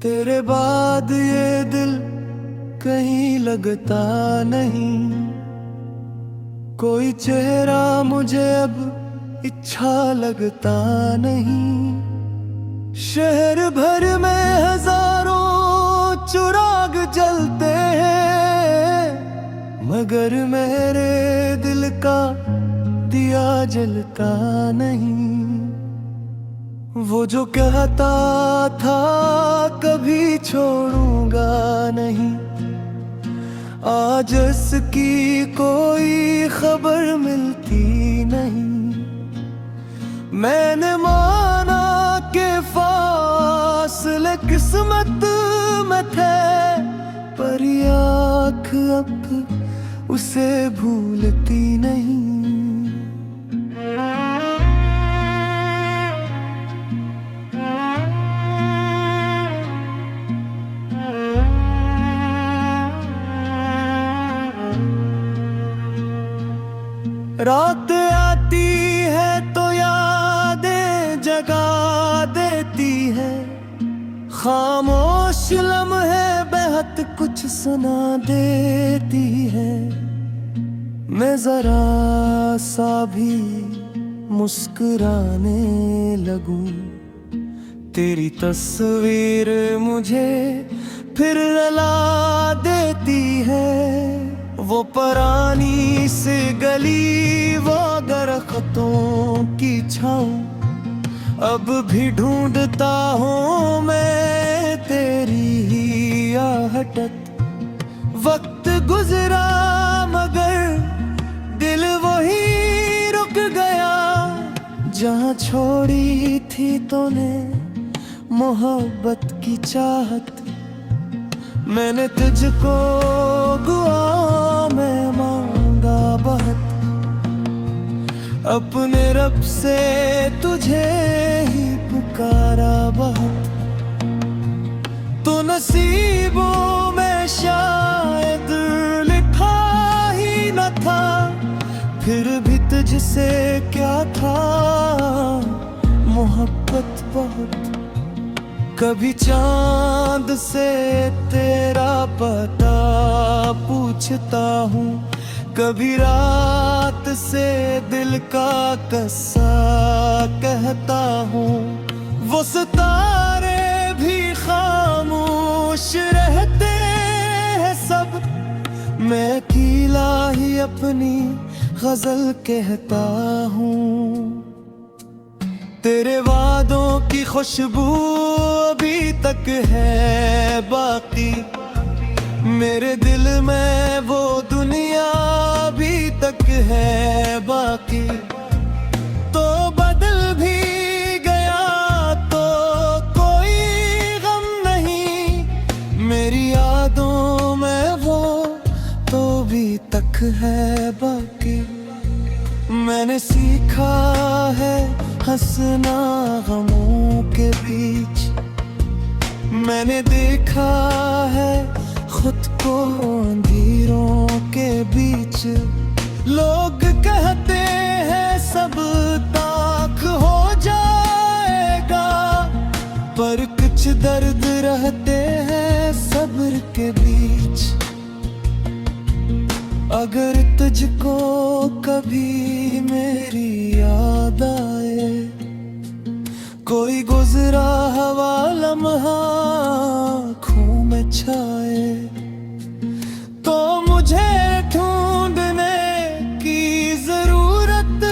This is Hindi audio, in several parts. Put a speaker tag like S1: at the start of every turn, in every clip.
S1: तेरे बाद ये दिल कहीं लगता नहीं, कोई चेहरा मुझे अब इच्छा लगता नहीं। शहर भर में हजारों चिराग जलते हैं, मगर मेरे दिल का दिया जलता नहीं। वो जो कहता था कभी छोड़ूंगा नहीं, आज इसकी कोई खबर मिलती नहीं। मैंने माना कि फासले किस्मत में थे, पर ये आँख अब उसे भूलती नहीं। रात आती है तो यादें जगा देती है, खामोश लम्हे बेहद कुछ सुना देती है। मैं जरा सा भी मुस्कुराने लगूं, तेरी तस्वीर मुझे फिर रुला देती है। वो पुरानी सी गली, वो दरख्तों की छाँव, अब भी ढूंढता हूँ मैं तेरी ही आहट। वक्त गुजरा मगर दिल वही रुक गया, जहाँ छोड़ी थी तूने मोहब्बत की चाहत। मैंने तुझको दुआ में मांगा बहुत, अपने रब से तुझे ही पुकारा बहुत। तो नसीबों में शायद लिखा ही न था, फिर भी तुझसे क्या था मोहब्बत बहुत। कभी चांद से तेरा पता पूछता हूँ, कभी रात से दिल का किस्सा कहता हूँ। वो सितारे भी खामोश रहते हैं सब, मैं अकेला ही अपनी गजल कहता हूँ। तेरे वादों की खुशबू अभी तक है बाकी, मेरे दिल में वो दुनिया अभी तक है बाकी। तो बदल भी गया तो कोई गम नहीं, मेरी यादों में वो तो भी तक है बाकी। मैंने सीखा है हंसना गमों के बीच, मैंने देखा है खुद को अंधेरों के बीच। लोग कहते हैं सब ताक हो जाएगा, पर कुछ दर्द रहते हैं सब्र के बीच। अगर तुझको कभी मेरी याद आए, कोई गुजरा हवा लम्हा आँखों में छाए, तो मुझे ढूंढने की जरूरत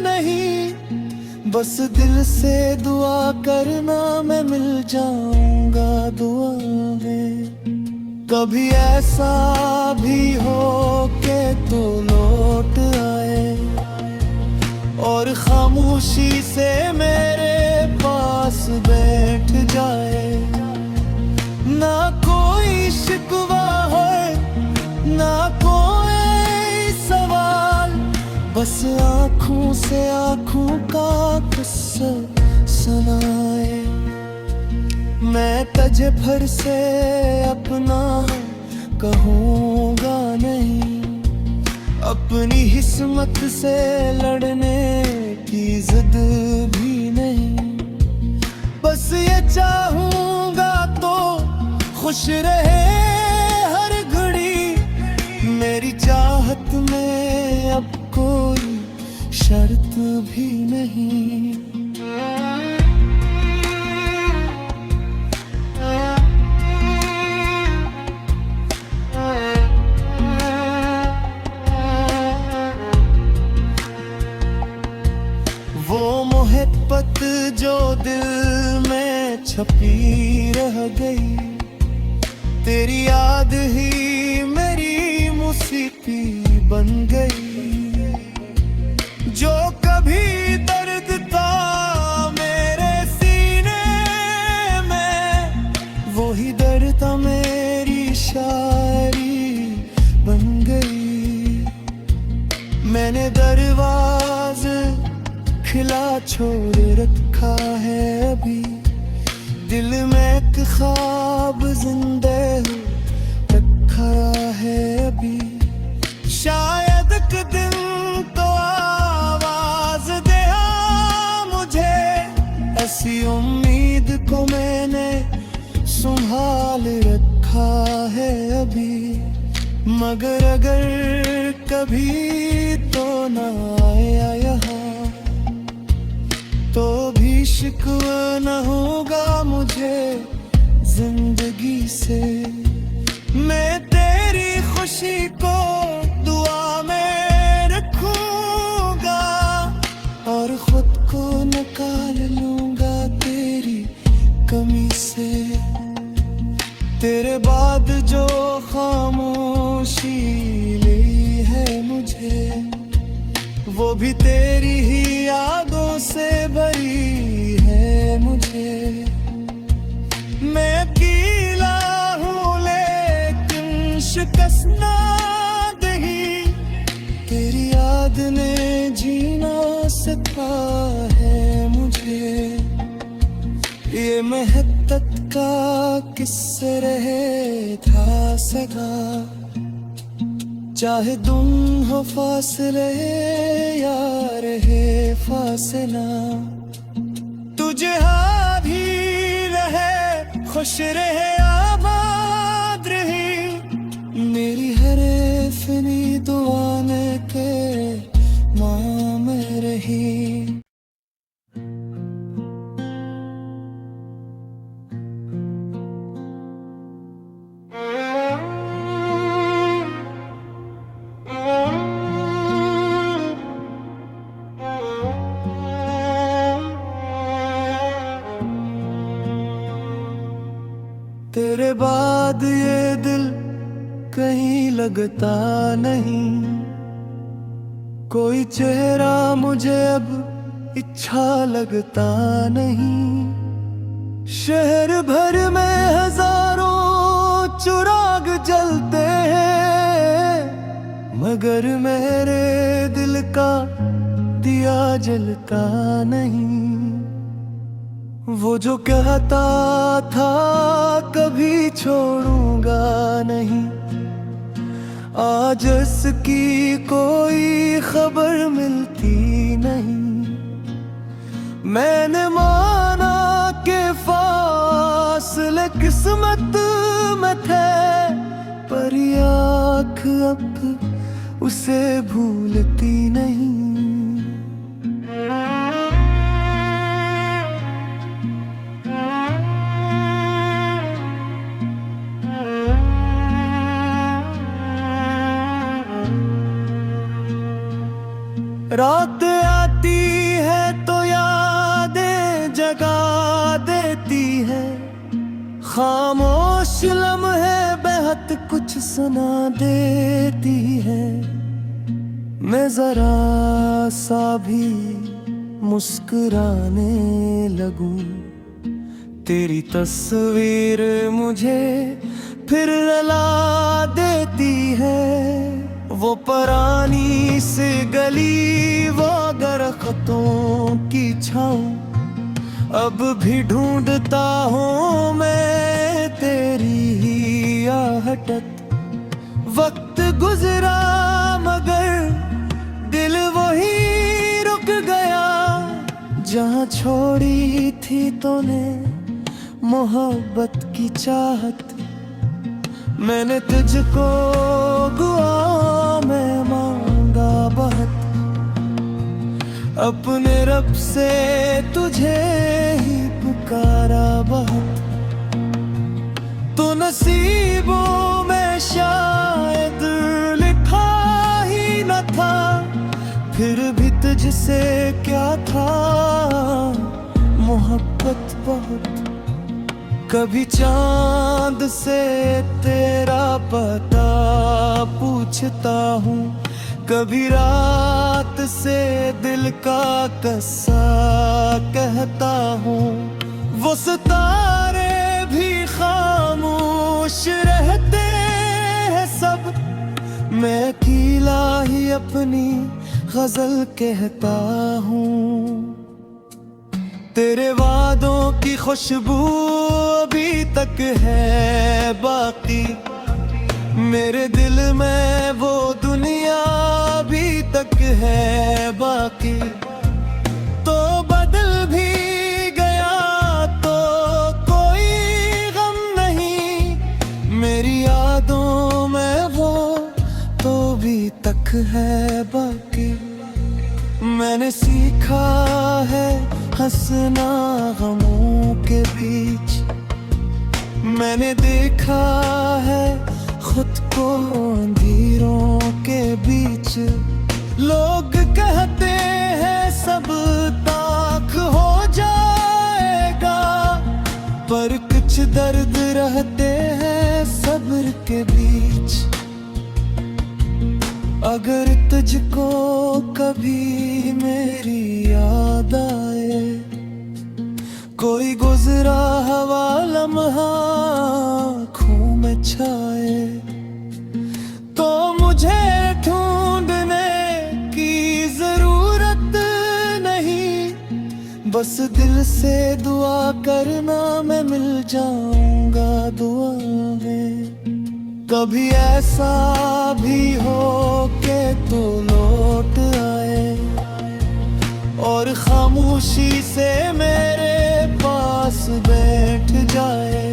S1: नहीं। बस दिल से दुआ करना, मैं मिल जाऊंगा दुआ में। कभी ऐसा भी हो के तो लौट आए, और खामोशी से मेरे पास बैठ जाए। ना कोई शिकवा है ना कोई सवाल, बस आँखों से आँखों का किस्सा सुनाए। मैं तुझे फिर से अपना कहूँगा नहीं, अपनी हिस्मत से लड़ने की जिद भी नहीं। बस ये चाहूँगा तो खुश रहे हर घड़ी, मेरी चाहत में अब कोई शर्त भी नहीं। वो मोहब्बत जो दिल में छपी रह गई, तेरी याद ही मेरी मौसीकी बन गई। जो कभी दर्द था मेरे सीने में, वो ही दर्द था मेरी शायरी बन गई। मैंने दरवाज़े खिला छोड़ रखा है अभी, दिल में एक ख्वाब जिंदे रखा है अभी। शायद एक दिन तो आवाज दे मुझे, ऐसी उम्मीद को मैंने संभाल रखा है अभी। मगर अगर कभी तो ना आया यहाँ, तो भी शिकवा न होगा मुझे जिंदगी से। मैं तेरी खुशी को दुआ में रखूंगा, और खुद को निकाल लूंगा तेरी कमी से। तेरे बाद जो खामोशी ली है मुझे, वो भी तेरी ही यादों से भरी है मुझे। मैं अकेला हूँ लेकिन शिकस्त ना दही, तेरी याद ने जीना सिखा है मुझे। ये मेहनत का किस्से रहे था सगा, चाहे तुम हो फासले या रहे फासला। तुझे हाँ भी रहे, खुश रहे, आबाद रही, मेरी हर फनी दुआने के नाम रही। तेरे बाद ये दिल कहीं लगता नहीं, कोई चेहरा मुझे अब इच्छा लगता नहीं। शहर भर में हजारों चिराग जलते हैं, मगर मेरे दिल का दिया जलता नहीं। वो जो कहता था कभी छोड़ूंगा नहीं, आज इसकी कोई खबर मिलती नहीं। मैंने माना कि फासले किस्मत में थे, पर ये आँख अब उसे भूलती नहीं। रात आती है तो यादें जगा देती है, खामोश लम्हे बेहद कुछ सुना देती है। मैं जरा सा भी मुस्कुराने लगूं, तेरी तस्वीर मुझे फिर रुला देती है। वो पुरानी सी गली, वो दरख्तों की छाँव, अब भी ढूंढता हूँ मैं तेरी ही आहट। वक्त गुजरा मगर दिल वही रुक गया, जहाँ छोड़ी थी तूने मोहब्बत की चाहत। मैंने तुझको दुआ में मांगा बहुत, अपने रब से तुझे ही पुकारा बहुत। तो नसीबों में शायद लिखा ही न था, फिर भी तुझसे क्या था मोहब्बत बहुत। कभी चांद से तेरा पता पूछता हूँ, कभी रात से दिल का किस्सा कहता हूँ। वो सितारे भी खामोश रहते हैं सब, मैं अकेला ही अपनी गजल कहता हूँ। तेरे वादों की खुशबू अभी तक है बाकी, मेरे दिल में वो दुनिया अभी तक है बाकी। तो बदल भी गया तो कोई गम नहीं, मेरी यादों में वो तो भी तक है बाकी। मैंने सीखा है हंसना गमों के बीच, मैंने देखा है खुद को अंधेरों के बीच। लोग कहते हैं सब ताक हो जाएगा, पर कुछ दर्द रहते हैं सब्र के बीच। अगर तुझको कभी मेरी याद आए, कोई गुजरा हुआ लम्हा आँखों में छाए, तो मुझे ढूंढने की जरूरत नहीं, बस दिल से दुआ करना मैं मिल जाऊंगा दुआ में। कभी ऐसा भी हो के तो लौट आए, और खामोशी से मेरे पास बैठ जाए।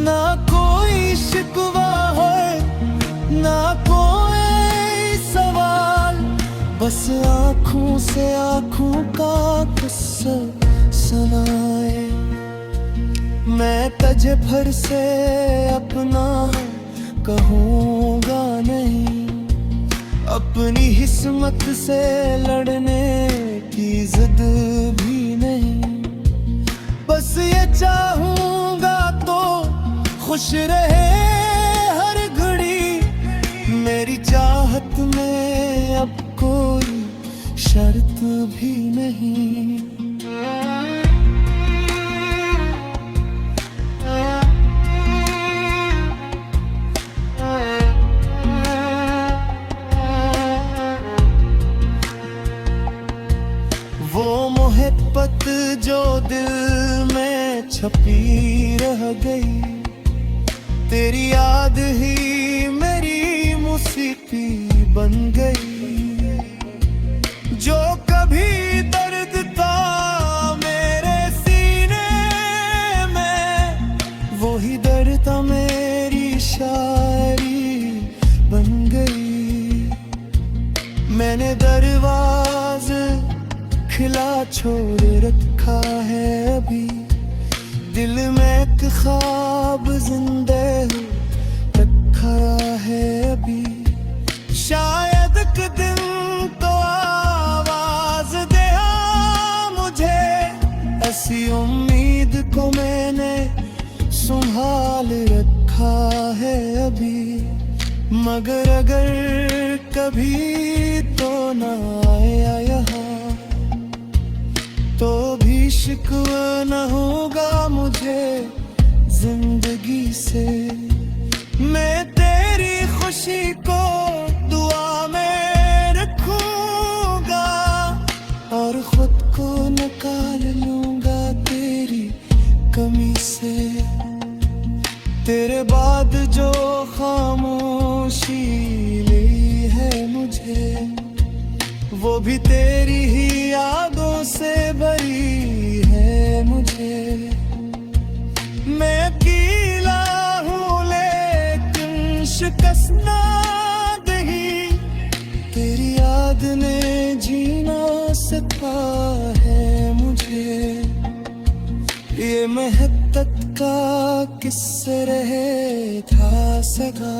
S1: ना कोई शिकवा है ना कोई सवाल, बस आँखों से आँखों का किस्सा सुनाए। मैं तुझे फिर से अपना कहूँगा नहीं, अपनी हिस्मत से लड़ने की जिद भी नहीं। बस ये चाहूँगा तो खुश रहे हर घड़ी, मेरी चाहत में अब कोई शर्त भी नहीं। वो मोहब्बत जो दिल में छपी रह गई, तेरी याद ही मेरी मौसीकी बन गई। जो कभी दर्द था मेरे सीने में, वो ही दर्द था मेरी शायरी बन गई। मैंने दरवाज़े खिला छोड़ रखा है अभी, दिल में एक ख्वाब जिंदे रखा है अभी। शायद एक दिन तो आवाज दे मुझे, ऐसी उम्मीद को मैंने संभाल रखा है अभी। मगर अगर कभी तो ना आया यहाँ, तो भी शिकवा न होगा मुझे जिंदगी से। मैं तेरी खुशी को दुआ में रखूंगा, और खुद को निकाल लूंगा तेरी कमी से। तेरे बाद जो खामोशी ली है मुझे, वो भी तेरी ही यादों से भरी है मुझे। मैं अकेला हूँ ले हंसना नहीं, तेरी याद ने जीना सिखा है मुझे। ये महब्बत का किससे रहे था सगा,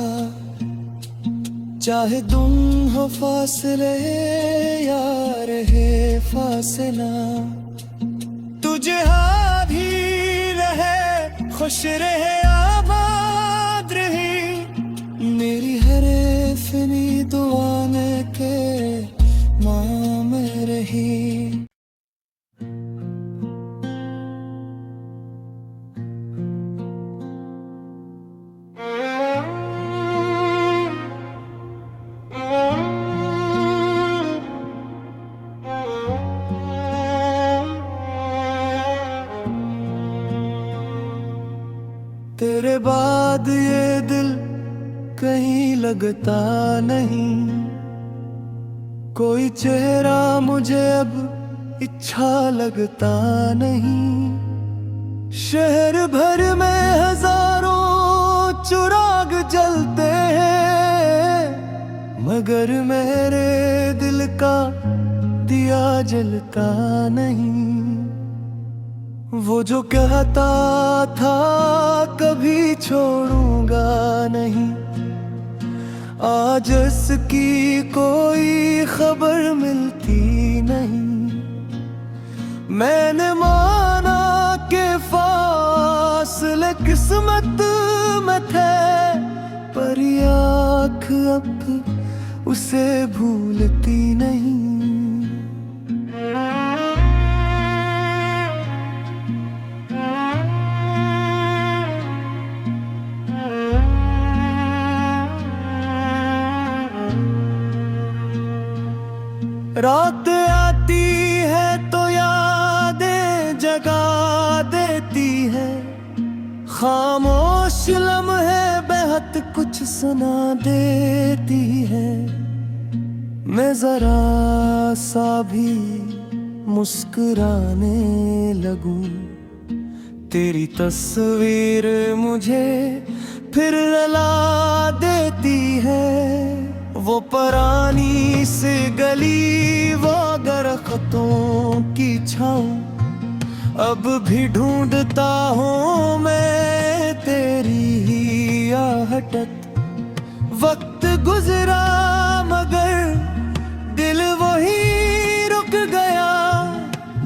S1: चाहे तुम हो फासले या रहे फासला। तुझे हाँ भी रहे, खुश रहे, आबाद रही, मेरी हर फिनी दुआ में के माँ में रही। तेरे बाद ये दिल कहीं लगता नहीं, कोई चेहरा मुझे अब इच्छा लगता नहीं। शहर भर में हजारों चिराग जलते हैं, मगर मेरे दिल का दिया जलता नहीं। वो जो कहता था कभी छोड़ूंगा नहीं, आज इसकी कोई खबर मिलती नहीं। मैंने माना कि फासले किस्मत में थे, पर ये आँख अब उसे भूलती नहीं। रात आती है तो यादें जगा देती है, खामोश लम्हे बेहद कुछ सुना देती है। मैं जरा सा भी मुस्कुराने लगूं, तेरी तस्वीर मुझे फिर रुला देती है। वो पुरानी सी गली, वो दरख्तों की छाँव, अब भी ढूंढता हूँ मैं तेरी ही आहट। वक्त गुजरा मगर दिल वही रुक गया,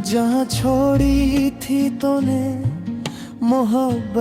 S1: जहाँ छोड़ी थी तूने मोहब्बत।